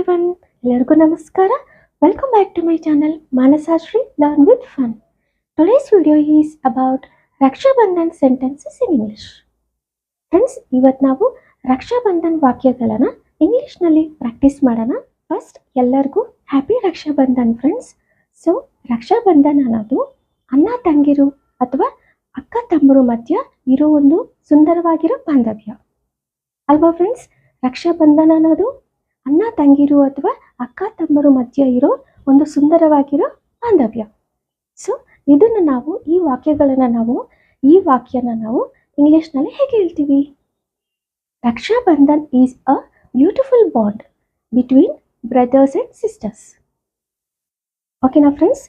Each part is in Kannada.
everyone, ಎಲ್ಲರಿಗೂ ನಮಸ್ಕಾರ. Welcome back to my channel Manasashri Learn with Fun. Today's video is about Raksha Bandhan sentences in English. Friends, ಇವತ್ತು ನಾವು ರಕ್ಷಾ ಬಂಧನ್ ವಾಕ್ಯಗಳನ್ನು ಇಂಗ್ಲಿಷ್ನಲ್ಲಿ ಪ್ರಾಕ್ಟೀಸ್ ಮಾಡೋಣ. ಫಸ್ಟ್ ಎಲ್ಲರಿಗೂ happy Raksha Bandhan friends. So Raksha Bandhan ಅನ್ನೋದು ಅಣ್ಣ ತಂಗಿರು ಅಥವಾ ಅಕ್ಕ ತಮ್ಮರು ಮಧ್ಯ ಇರೋ ಒಂದು ಸುಂದರವಾಗಿರೋ ಬಾಂಧವ್ಯ ಅಲ್ವಾ ಫ್ರೆಂಡ್ಸ್. ರಕ್ಷಾ ಬಂಧನ ಅನ್ನೋದು ಅಣ್ಣ ತಂಗಿರು ಅಥವಾ ಅಕ್ಕ ತಮ್ಮರು ಮಧ್ಯ ಇರೋ ಒಂದು ಸುಂದರವಾಗಿರೋ ಬಾಂಧವ್ಯ. ಸೊ ಇದನ್ನು ನಾವು ಈ ವಾಕ್ಯನ ನಾವು ಇಂಗ್ಲಿಷ್ನಲ್ಲಿ ಹೇಗೆ ಹೇಳ್ತೀವಿ? Raksha Bandhan is a beautiful bond between brothers and sisters. ಓಕೆನಾ friends?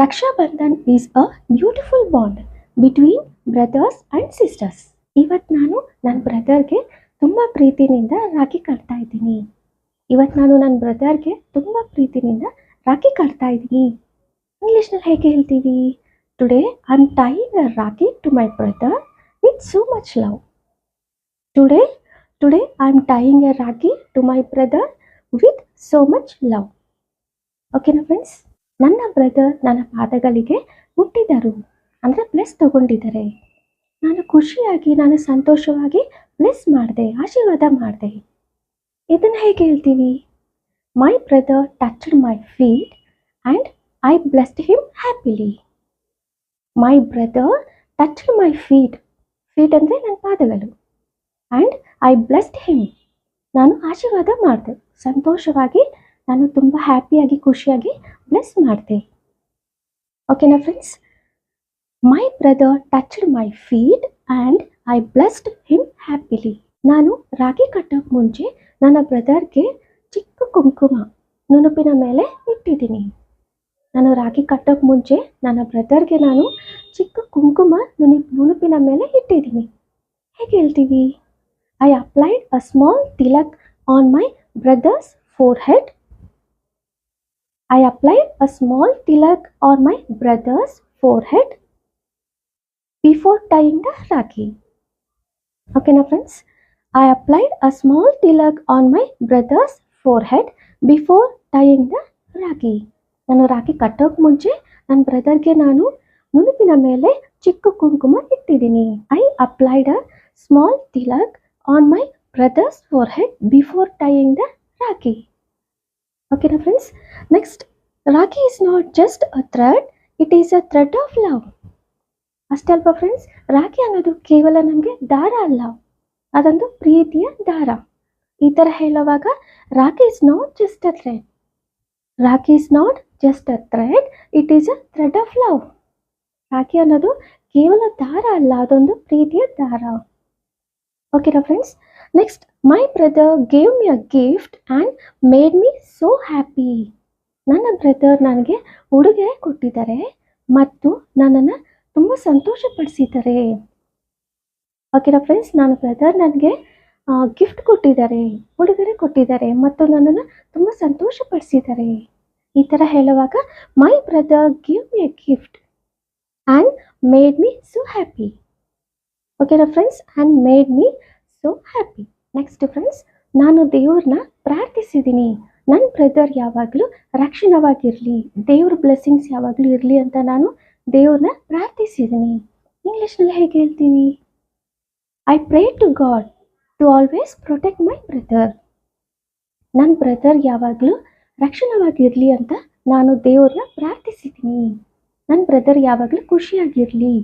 Raksha Bandhan is a beautiful bond between brothers and sisters. ಇವತ್ತು ನಾನು ನನ್ನ ಬ್ರದರ್ಗೆ ತುಂಬ ಪ್ರೀತಿನಿಂದ ರಾಖಿ ಕಟ್ತಾ ಇದ್ದೀನಿ. ಇಂಗ್ಲೀಷ್ನಲ್ಲಿ ಹೇಗೆ ಹೇಳ್ತೀವಿ? Today I am tying a rakhi to my brother with so much love. Today I am tying a rakhi to my brother with so much love. ಓಕೆನಾ ಫ್ರೆಂಡ್ಸ್? ನನ್ನ ಬ್ರದರ್ ನನ್ನ ಪಾದಗಳಿಗೆ ಮುಟ್ಟಿದರು ಅಂದರೆ ಬ್ಲೆಸ್ ತಗೊಂಡಿದ್ದಾರೆ. ನಾನು ಸಂತೋಷವಾಗಿ ಬ್ಲೆಸ್ ಮಾಡಿದೆ, ಆಶೀರ್ವಾದ ಮಾಡಿದೆ. ಇದನ್ನು ಹೇಗೆ ಹೇಳ್ತೀವಿ? My brother touched my feet and I blessed him happily. My brother touched my feet ಅಂದರೆ ನನ್ನ ಪಾದಗಳು. ಆ್ಯಂಡ್ ಐ ಬ್ಲೆಸ್ಡ್ ಹಿಮ್, ನಾನು ಆಶೀರ್ವಾದ ಮಾಡಿದೆ, ಸಂತೋಷವಾಗಿ ನಾನು ತುಂಬ ಹ್ಯಾಪಿಯಾಗಿ ಖುಷಿಯಾಗಿ ಬ್ಲೆಸ್ ಮಾಡಿದೆ. ಓಕೆನಾ friends? My brother touched my feet and I blessed him happily. ನಾನು ರಾಖಿ ಕಟ್ಟೋಕೆ ಮುಂಚೆ ನನ್ನ ಬ್ರದರ್ಗೆ ಚಿಕ್ಕ ಕುಂಕುಮ ನುಣುಪಿನ ಮೇಲೆ ಇಟ್ಟಿದ್ದೀನಿ. ನುಣುಪಿನ ಮೇಲೆ ಇಟ್ಟಿದ್ದೀನಿ. ಹೇಗೆ ಹೇಳ್ತೀವಿ? I applied a small tilak on my brother's forehead. Before tying the Rakhi. Okay friends, I applied a small tilak on my brother's forehead before tying the Rakhi. ನಾನು ರಾಖಿ ಕಟ್ಟೋಕೆ ಮುಂಚೆ ನನ್ನ ಬ್ರದರ್ಗೆ ನಾನು ನುಣುಪಿನ ಮೇಲೆ ಚಿಕ್ಕ ಕುಂಕುಮ ಇಟ್ಟಿದ್ದೀನಿ. I applied a small tilak on my brother's forehead before tying the Rakhi. Okay friends, next, Rakhi is not just a thread, it is a thread of love. ಅಷ್ಟೇ ಅಲ್ವಾ ಫ್ರೆಂಡ್ಸ್? ರಾಖಿ ಅನ್ನೋದು ಕೇವಲ ನಮಗೆ ದಾರ ಅಲ್ಲ, ಅದೊಂದು ಪ್ರೀತಿಯ ದಾರ. ಈ ಥರ ಹೇಳುವಾಗ rakhi is not just a thread, it is a thread of love. Rakhi ಅನ್ನೋದು ಕೇವಲ ದಾರ ಅಲ್ಲ, ಅದೊಂದು ಪ್ರೀತಿಯ ದಾರ. ಓಕೆನಾ friends? Next, my brother gave me a gift and made me so happy. ನನ್ನ ಬ್ರದರ್ ನನಗೆ ಉಡುಗೊರೆ ಕೊಟ್ಟಿದ್ದಾರೆ ಮತ್ತು ನನ್ನನ್ನು ತುಂಬ ಸಂತೋಷಪಡಿಸಿದ್ದಾರೆ. ಓಕೆನಾ ಫ್ರೆಂಡ್ಸ್? ನನ್ನ ಬ್ರದರ್ ನನಗೆ ಗಿಫ್ಟ್ ಕೊಟ್ಟಿದ್ದಾರೆ, ಉಡುಗೊರೆ ಕೊಟ್ಟಿದ್ದಾರೆ ಮತ್ತು ನನ್ನನ್ನು ತುಂಬ ಸಂತೋಷಪಡಿಸಿದ್ದಾರೆ. ಈ ಥರ ಹೇಳುವಾಗ my brother give me a gift and made me so happy. ಓಕೆನಾ friends? And made me so happy. Next friends, ನಾನು ದೇವ್ರನ್ನ ಪ್ರಾರ್ಥಿಸಿದ್ದೀನಿ, ನನ್ನ ಬ್ರದರ್ ಯಾವಾಗಲೂ ರಕ್ಷಣವಾಗಿರಲಿ, ದೇವ್ರ ಬ್ಲೆಸ್ಸಿಂಗ್ಸ್ ಯಾವಾಗಲೂ ಇರಲಿ ಅಂತ ನಾನು ದೇವ್ರನ್ನ ಪ್ರಾರ್ಥಿಸಿದ್ದೀನಿ. ಇಂಗ್ಲೀಷ್ನಲ್ಲಿ ಹೇಗೆ ಹೇಳ್ತೀವಿ? I pray to God to always protect my brother. ನನ್ನ ಬ್ರದರ್ ಯಾವಾಗಲೂ ರಕ್ಷಣವಾಗಿರಲಿ ಅಂತ ನಾನು ದೇವ್ರನ್ನ ಪ್ರಾರ್ಥಿಸಿದ್ದೀನಿ. ನನ್ನ ಬ್ರದರ್ ಯಾವಾಗಲೂ ಖುಷಿಯಾಗಿರಲಿ,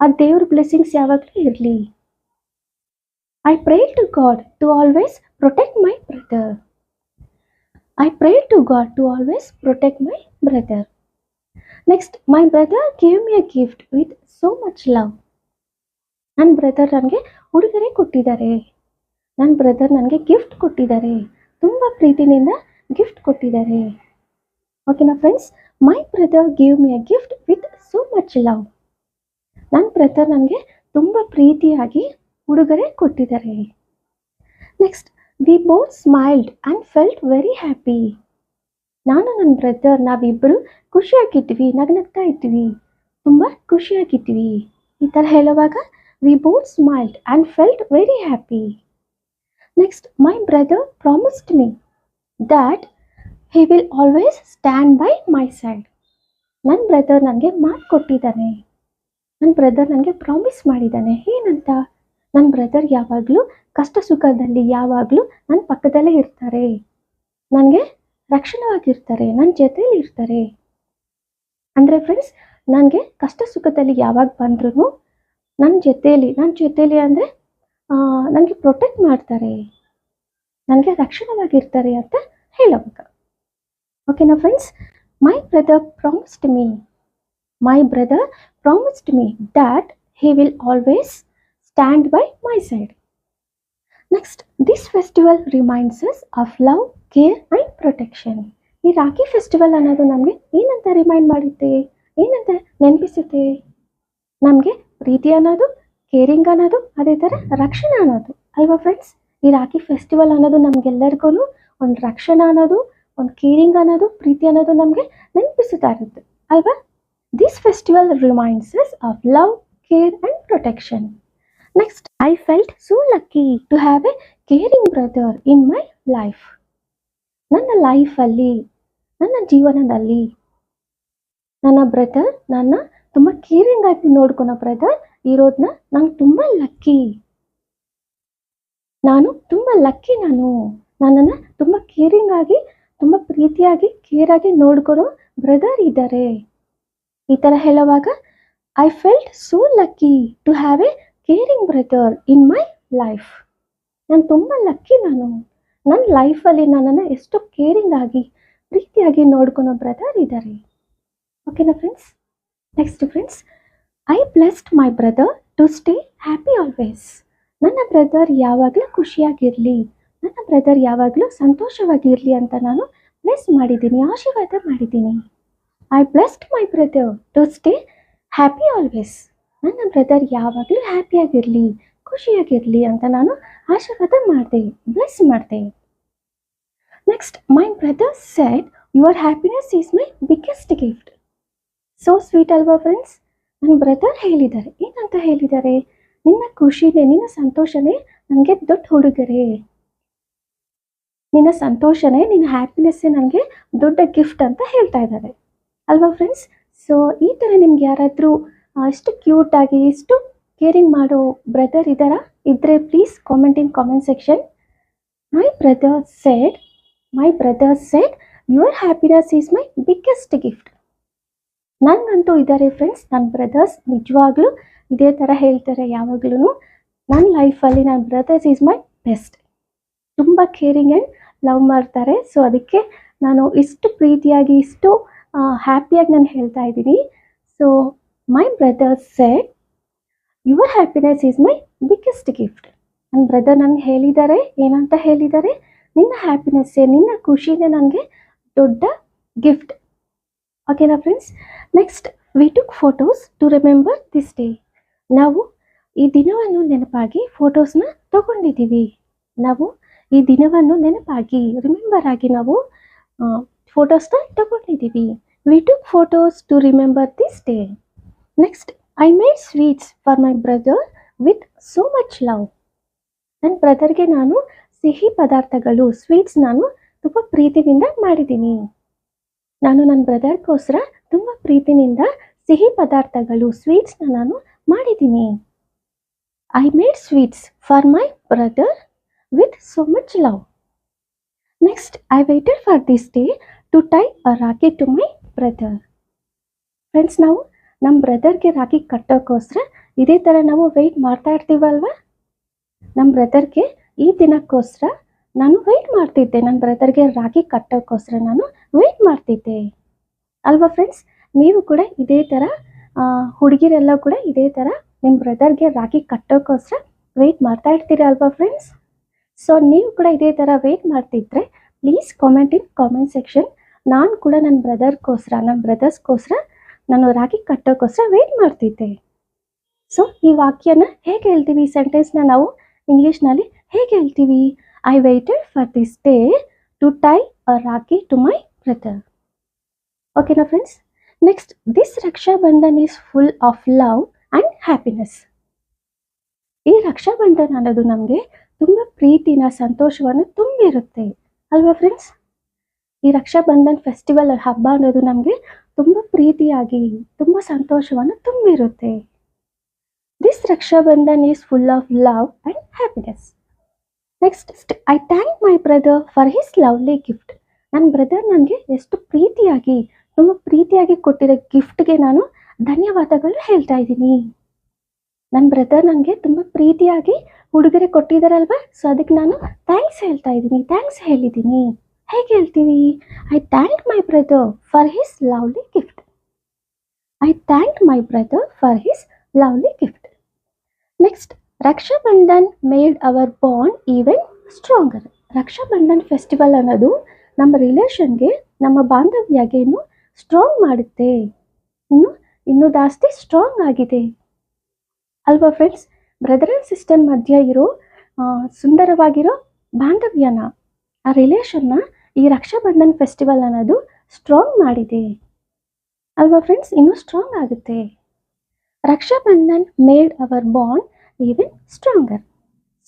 ಆ ದೇವ್ರ ಬ್ಲೆಸ್ಸಿಂಗ್ಸ್ ಯಾವಾಗಲೂ ಇರಲಿ. I pray to God to always protect my brother. Next, my brother gave me a gift with so much love. ನನ್ನ ಬ್ರದರ್ ನನಗೆ ಉಡುಗೊರೆ ಕೊಟ್ಟಿದ್ದಾರೆ, ನನ್ನ ಬ್ರದರ್ ನನಗೆ ಗಿಫ್ಟ್ ಕೊಟ್ಟಿದ್ದಾರೆ, ತುಂಬ ಪ್ರೀತಿನಿಂದ ಗಿಫ್ಟ್ ಕೊಟ್ಟಿದ್ದಾರೆ. ಓಕೆನಾ friends? My brother gave me a gift with so much love. ನನ್ನ ಬ್ರದರ್ ನನಗೆ ತುಂಬ ಪ್ರೀತಿಯಾಗಿ ಉಡುಗೊರೆ ಕೊಟ್ಟಿದ್ದಾರೆ. Next, we both smiled and felt very happy. ನಾನು ನನ್ನ ಬ್ರದರ್ ನಾವಿಬ್ಬರು ಖುಷಿಯಾಗಿದ್ವಿ, ನಗ್ನಗ್ತಾ ಇದ್ವಿ, ತುಂಬ ಖುಷಿಯಾಗಿದ್ವಿ. ಈ ಥರ ಹೇಳುವಾಗ we both smiled and felt very happy. Next, my brother promised me that he will always stand by my side. ನನ್ನ ಬ್ರದರ್ ನನಗೆ ಮಾತು ಕೊಟ್ಟಿದ್ದಾನೆ, ನನ್ನ ಬ್ರದರ್ ನನಗೆ ಪ್ರಾಮಿಸ್ ಮಾಡಿದ್ದಾನೆ. ಏನಂತ? ನನ್ನ ಬ್ರದರ್ ಯಾವಾಗಲೂ ಕಷ್ಟ ಸುಖದಲ್ಲಿ ಯಾವಾಗಲೂ ನನ್ನ ಪಕ್ಕದಲ್ಲೇ ಇರ್ತಾರೆ, ನನಗೆ ರಕ್ಷಣವಾಗಿರ್ತಾರೆ, ನನ್ನ ಜೊತೆಯಲ್ಲಿ ಇರ್ತಾರೆ. ಅಂದರೆ ಫ್ರೆಂಡ್ಸ್, ನನಗೆ ಕಷ್ಟ ಸುಖದಲ್ಲಿ ಯಾವಾಗ ಬಂದ್ರೂ ನನ್ನ ಜೊತೆಯಲ್ಲಿ ಅಂದರೆ ನನಗೆ ಪ್ರೊಟೆಕ್ಟ್ ಮಾಡ್ತಾರೆ, ನನಗೆ ರಕ್ಷಣವಾಗಿರ್ತಾರೆ ಅಂತ ಹೇಳಬೇಕು. ಓಕೆನಾ friends? My brother promised me that he will always stand by my side. Next, this festival reminds us of love, care and protection. ಈ ರಾಖಿ ಫೆಸ್ಟಿವಲ್ ಅನ್ನೋದು ನಮಗೆ ಏನಂತ ರಿಮೈಂಡ್ ಮಾಡುತ್ತೆ, ಏನಂತ ನೆನಪಿಸುತ್ತೆ? ನಮಗೆ ಪ್ರೀತಿ ಅನ್ನೋದು, ಕೇರಿಂಗ್ ಅನ್ನೋದು, ಅದೇ ಥರ ರಕ್ಷಣೆ ಅನ್ನೋದು ಅಲ್ವಾ ಫ್ರೆಂಡ್ಸ್? ಈ ರಾಖಿ ಫೆಸ್ಟಿವಲ್ ಅನ್ನೋದು ನಮಗೆಲ್ಲರಿಗೂ ಒಂದು ರಕ್ಷಣೆ ಅನ್ನೋದು, ಒಂದು ಕೇರಿಂಗ್ ಅನ್ನೋದು, ಪ್ರೀತಿ ಅನ್ನೋದು ನಮಗೆ ನೆನಪಿಸುತ್ತಾ ಇರುತ್ತೆ ಅಲ್ವಾ? This festival reminds us of love, care and protection. Next, I felt so lucky to have a caring brother in my life. ನನ್ನ ಲೈಫಲ್ಲಿ, ನನ್ನ ಜೀವನದಲ್ಲಿ ನನ್ನ ಬ್ರದರ್, ನನ್ನ ತುಂಬ ಕೇರಿಂಗ್ ಆಗಿ ನೋಡ್ಕೊಳೋ ಬ್ರದರ್ ಇರೋದನ್ನ ನಂಗೆ ತುಂಬ ಲಕ್ಕಿ. ನಾನು ತುಂಬ ಲಕ್ಕಿ. ನನ್ನನ್ನು ತುಂಬ ಕೇರಿಂಗ್ ಆಗಿ, ತುಂಬ ಪ್ರೀತಿಯಾಗಿ, ಕೇರ್ ಆಗಿ ನೋಡ್ಕೊಳೋ ಬ್ರದರ್ ಇದ್ದಾರೆ. ಈ ಥರ ಹೇಳುವಾಗ I felt so lucky to have a caring brother in my life. ನಾನು ತುಂಬ ಲಕ್ಕಿ. ನನ್ನ ಲೈಫಲ್ಲಿ ನನ್ನನ್ನು ಎಷ್ಟು ಕೇರಿಂಗ್ ಆಗಿ, ಪ್ರೀತಿಯಾಗಿ ನೋಡ್ಕೊಳೋ ಬ್ರದರ್ ಇದ್ದಾರೆ. ಓಕೆನಾ friends? Next friends, I blessed my brother to stay happy always. ನನ್ನ ಬ್ರದರ್ ಯಾವಾಗಲೂ ಖುಷಿಯಾಗಿರಲಿ, ನನ್ನ ಬ್ರದರ್ ಯಾವಾಗಲೂ ಸಂತೋಷವಾಗಿರಲಿ ಅಂತ ನಾನು ಬ್ಲೆಸ್ ಮಾಡಿದ್ದೀನಿ, ಆಶೀರ್ವಾದ ಮಾಡಿದ್ದೀನಿ. I blessed my brother to stay happy always. ನನ್ನ ಬ್ರದರ್ ಯಾವಾಗಲೂ ಹ್ಯಾಪಿಯಾಗಿರಲಿ, ಖುಷಿಯಾಗಿರಲಿ ಅಂತ ನಾನು ಆಶೀರ್ವಾದ ಮಾಡಿದೆ, ಬ್ಲೆಸ್ ಮಾಡಿದೆ. Next, my brother said your happiness is my biggest gift. So sweet ಅಲ್ವಾ ಫ್ರೆಂಡ್ಸ್? ನನ್ನ ಬ್ರದರ್ ಹೇಳಿದ್ದಾರೆ, ಏನಂತ ಹೇಳಿದ್ದಾರೆ? ನಿನ್ನ ಖುಷಿನೇ, ನಿನ್ನ ಸಂತೋಷನೇ ನನಗೆ ದೊಡ್ಡ ಹುಡುಗರೆ, ನಿನ್ನ ಸಂತೋಷನೇ, ನಿನ್ನ ಹ್ಯಾಪಿನೆಸ್ಸೇ ನನಗೆ ದೊಡ್ಡ ಗಿಫ್ಟ್ ಅಂತ ಹೇಳ್ತಾ ಇದ್ದಾರೆ ಅಲ್ವಾ ಫ್ರೆಂಡ್ಸ್? ಸೊ ಈ ಥರ ನಿಮ್ಗೆ ಯಾರಾದರೂ ಇಷ್ಟು ಕ್ಯೂಟಾಗಿ, ಇಷ್ಟು ಕೇರಿಂಗ್ ಮಾಡೋ ಬ್ರದರ್ ಇದ್ದರೆ please comment in comment section. My brother said your happiness is my biggest gift. ನನಗಂತೂ ಇದ್ದಾರೆ ಫ್ರೆಂಡ್ಸ್, ನನ್ನ ಬ್ರದರ್ಸ್ ನಿಜವಾಗ್ಲೂ ಇದೇ ಥರ ಹೇಳ್ತಾರೆ ಯಾವಾಗ್ಲೂ. ನನ್ನ ಲೈಫಲ್ಲಿ ನನ್ನ ಬ್ರದರ್ಸ್ ಈಸ್ ಮೈ ಬೆಸ್ಟ್. ತುಂಬ ಕೇರಿಂಗ್ ಆ್ಯಂಡ್ ಲವ್ ಮಾಡ್ತಾರೆ. ಸೊ ಅದಕ್ಕೆ ನಾನು ಇಷ್ಟು ಪ್ರೀತಿಯಾಗಿ, ಇಷ್ಟು ಹ್ಯಾಪಿಯಾಗಿ ನಾನು ಹೇಳ್ತಾ ಇದ್ದೀನಿ. So my brother said your happiness is my biggest gift. ನನ್ನ ಬ್ರದರ್ ನನಗೆ ಹೇಳಿದ್ದಾರೆ, ಏನಂತ ಹೇಳಿದ್ದಾರೆ? ನಿನ್ನ ಹ್ಯಾಪಿನೆಸ್ಸೇ, ನಿನ್ನ ಖುಷಿನೇ ನನಗೆ ದೊಡ್ಡ ಗಿಫ್ಟ್. ಓಕೆನಾ friends? Next, we took photos to remember this day. ನಾವು ಈ ದಿನವನ್ನು ನೆನಪಾಗಿ ಫೋಟೋಸ್ನ ತಗೊಂಡಿದ್ದೀವಿ. ನಾವು ಈ ದಿನವನ್ನು ನೆನಪಾಗಿ, ರಿಮೆಂಬರ್ ಆಗಿ ನಾವು ಫೋಟೋಸ್ನ ತಗೊಂಡಿದ್ದೀವಿ. We took photos to remember this day. Next, I made sweets for my brother with so much love. ನನ್ನ ಬ್ರದರ್ಗೆ ನಾನು ಸಿಹಿ ಪದಾರ್ಥಗಳು, ಸ್ವೀಟ್ಸ್ ನಾನು ತುಂಬ ಪ್ರೀತಿನಿಂದ ಮಾಡಿದ್ದೀನಿ. ನಾನು ನನ್ನ ಬ್ರದರ್ಗೋಸ್ಕರ ತುಂಬ ಪ್ರೀತಿನಿಂದ ಸಿಹಿ ಪದಾರ್ಥಗಳು, ಸ್ವೀಟ್ಸ್ನ ನಾನು ಮಾಡಿದ್ದೀನಿ. I made sweets for my brother with so much love. Next, I waited for this day to tie a rakhi to my brother. Friends, ನಾವು ನಮ್ಮ ಬ್ರದರ್ಗೆ ರಾಖಿ ಕಟ್ಟೋಕ್ಕೋಸ್ಕರ ಇದೇ ಥರ ನಾವು ವೆಯ್ಟ್ ಮಾಡ್ತಾ ಇರ್ತೀವಲ್ವ? ನಮ್ಮ ಬ್ರದರ್ಗೆ ಈ ದಿನಕ್ಕೋಸ್ಕರ ನಾನು ವೆಯ್ಟ್ ಮಾಡ್ತಿದ್ದೆ, ನನ್ನ ಬ್ರದರ್ಗೆ ರಾಖಿ ಕಟ್ಟೋಕ್ಕೋಸ್ಕರ ನಾನು ವೆಯ್ಟ್ ಮಾಡ್ತಿದ್ದೆ ಅಲ್ವಾ ಫ್ರೆಂಡ್ಸ್? ನೀವು ಕೂಡ ಇದೇ ಥರ, ಹುಡುಗಿರೆಲ್ಲ ಕೂಡ ಇದೇ ಥರ ನಿಮ್ಮ ಬ್ರದರ್ಗೆ ರಾಖಿ ಕಟ್ಟೋಕ್ಕೋಸ್ಕರ ವೆಯ್ಟ್ ಮಾಡ್ತಾ ಇರ್ತೀರ ಅಲ್ವಾ ಫ್ರೆಂಡ್ಸ್? ಸೊ ನೀವು ಕೂಡ ಇದೇ ಥರ ವೆಯ್ಟ್ ಮಾಡ್ತಿದ್ರೆ please comment in comment section. ನಾನು ಕೂಡ ನನ್ನ ಬ್ರದರ್ಸ್ಗೋಸ್ಕರ ನಾನು ರಾಖಿ ಕಟ್ಟೋಕ್ಕೋಸ್ಕರ ವೆಯ್ಟ್ ಮಾಡ್ತಿದ್ದೆ. ಸೊ ಈ ವಾಕ್ಯನ ಹೇಗೆ ಹೇಳ್ತೀವಿ, ಈ ಸೆಂಟೆನ್ಸ್ನ ನಾವು ಇಂಗ್ಲೀಷ್ನಲ್ಲಿ ಹೇಗೆ ಹೇಳ್ತೀವಿ? I waited for this day to tie a rakhi to my brother. ಓಕೆನಾ friends? Next, this Rakshabandhan is full of love and happiness. ಈ ರಕ್ಷಾಬಂಧನ ಅನ್ನೋದು ನಮಗೆ ತುಂಬ ಪ್ರೀತಿನ, ಸಂತೋಷವನ್ನು ತುಂಬಿರುತ್ತೆ ಅಲ್ವಾ ಫ್ರೆಂಡ್ಸ್? ಈ ಈ ರಕ್ಷಾಬಂಧನ್ ಫೆಸ್ಟಿವಲ್ ಹಬ್ಬ ಅನ್ನೋದು ನಮಗೆ ತುಂಬ ಪ್ರೀತಿಯಾಗಿ ತುಂಬ ಸಂತೋಷವನ್ನು ತುಂಬಿರುತ್ತೆ. This Rakshabandhan is full of love and happiness. Next I thank my brother for his lovely gift. ನನ್ನ ಬ್ರದರ್ ನನಗೆ ಎಷ್ಟು ಪ್ರೀತಿಯಾಗಿ ತುಂಬ ಪ್ರೀತಿಯಾಗಿ ಕೊಟ್ಟಿರೋ ಗಿಫ್ಟ್ಗೆ ನಾನು ಧನ್ಯವಾದಗಳು ಹೇಳ್ತಾ ಇದ್ದೀನಿ. ನನ್ನ ಬ್ರದರ್ ನನಗೆ ತುಂಬ ಪ್ರೀತಿಯಾಗಿ ಉಡುಗೊರೆ ಕೊಟ್ಟಿದ್ದಾರಲ್ವಾ, ಸೊ ಅದಕ್ಕೆ ನಾನು ಥ್ಯಾಂಕ್ಸ್ ಹೇಳ್ತಾ ಇದ್ದೀನಿ, ಥ್ಯಾಂಕ್ಸ್ ಹೇಳಿದ್ದೀನಿ. ಹೇಗೆ ಹೇಳ್ತೀವಿ? I thank my brother for his lovely gift. I thank my brother for his lovely gift. Next Raksha Bandhan made our bond even stronger. Raksha Bandhan festival ಅನ್ನೋದು ನಮ್ಮ ರಿಲೇಷನ್ಗೆ, ನಮ್ಮ ಬಾಂಧವ್ಯಗೆ ಇನ್ನೂ ಸ್ಟ್ರಾಂಗ್ ಮಾಡುತ್ತೆ, ಇನ್ನೂ ಜಾಸ್ತಿ ಸ್ಟ್ರಾಂಗ್ ಆಗಿದೆ ಅಲ್ವಾ ಫ್ರೆಂಡ್ಸ್? ಬ್ರದರ್ ಆ್ಯಂಡ್ ಸಿಸ್ಟರ್ ಮಧ್ಯ ಇರೋ ಸುಂದರವಾಗಿರೋ ಬಾಂಧವ್ಯನ, ಆ ರಿಲೇಷನ್ನ ಈ ರಕ್ಷಾಬಂಧನ್ ಫೆಸ್ಟಿವಲ್ ಅನ್ನೋದು ಸ್ಟ್ರಾಂಗ್ ಮಾಡಿದೆ ಅಲ್ವಾ ಫ್ರೆಂಡ್ಸ್? ಇನ್ನೂ ಸ್ಟ್ರಾಂಗ್ ಆಗುತ್ತೆ. Raksha Bandhan made our bond even stronger.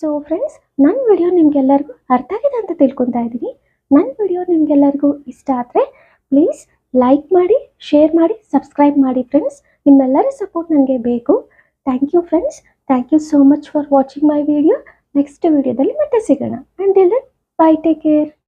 So friends, ನನ್ನ ವಿಡಿಯೋ ನಿಮಗೆಲ್ಲರಿಗೂ ಅರ್ಥ ಆಗಿದೆ ಅಂತ ತಿಳ್ಕೊತಾ ಇದ್ದೀನಿ. ನನ್ನ ವಿಡಿಯೋ ನಿಮಗೆಲ್ಲರಿಗೂ ಇಷ್ಟ ಆದರೆ ಪ್ಲೀಸ್ ಲೈಕ್ ಮಾಡಿ, ಶೇರ್ ಮಾಡಿ, ಸಬ್ಸ್ಕ್ರೈಬ್ ಮಾಡಿ ಫ್ರೆಂಡ್ಸ್. ನಿಮ್ಮೆಲ್ಲರ ಸಪೋರ್ಟ್ ನನಗೆ ಬೇಕು. Thank you friends. Thank you so much for watching my video. Next ವಿಡಿಯೋದಲ್ಲಿ ಮತ್ತೆ ಸಿಗೋಣ. Until then, bye, take care.